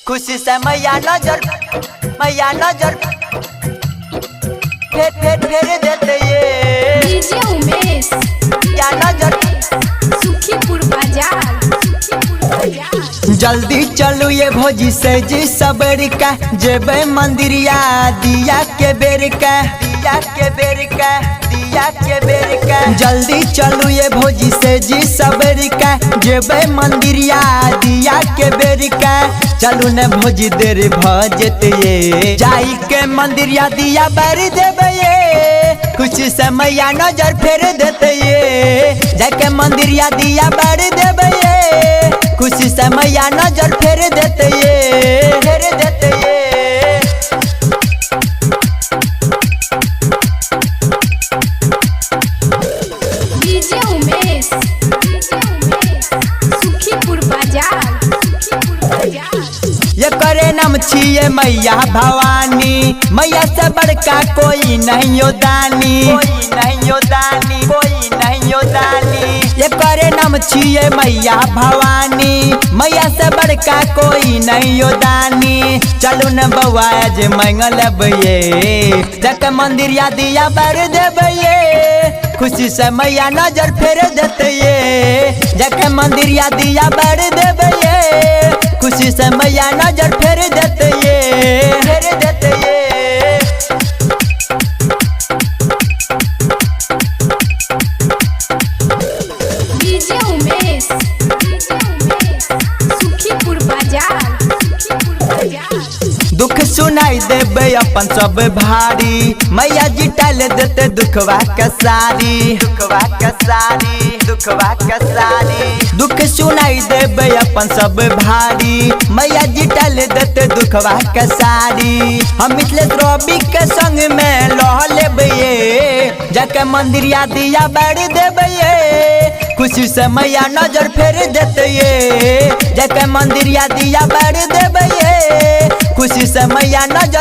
खुशी से मैया नजर फेर देते ये डीजे उमेश या नजर सुखीपुर बाजार जल्दी चलो ये भोजी से जी सबर का जेबे मंदिरिया दिया के बेर का जल्दी चलो ये भोजी से जी सबर का जेबे मंदिरिया दिया के बेर का चलू न भोजी देर भजत ये जाई के मंदिरिया दिया बर देबे ये खुशी से मैया नजर फेर देते ये जाके मंदिरिया दिया बर देबे ये खुशी से मैया नजर फेर देते ये डीजे उमेश सुखीपुर बाजार ये करे नाम छिए मैया भवानी मैया से बड़का कोई नहीं यो दानी ये करे नाम छिए मैया भवानी मैया से बड़का कोई नहीं यो दानी चलू न बउआ आज मंगल ये जक मंदिरिया दिया बर देबे ये खुशी से मैया नजर फेर देते ये जक मंदिरिया दिया बर देबे ये खुशी से मैया नजर फेर देते ये डीजे उमेश सुखीपुर बाजार दुख सुनाई देबे अपन सब भारी मैया जी टाल देते दुखवा के सारी दुख सुनाई देबे अपन सब भारी मैया जी टाल देते दुखवा के सारी हम मिथिलेश रवि के संग में लह लेबे ये जाके मंदिरिया दिया बर देबे ये खुशी से मैया नजर फेर देते ये जाके मंदिरिया दिया बर देबे ये खुशी से मैया नजर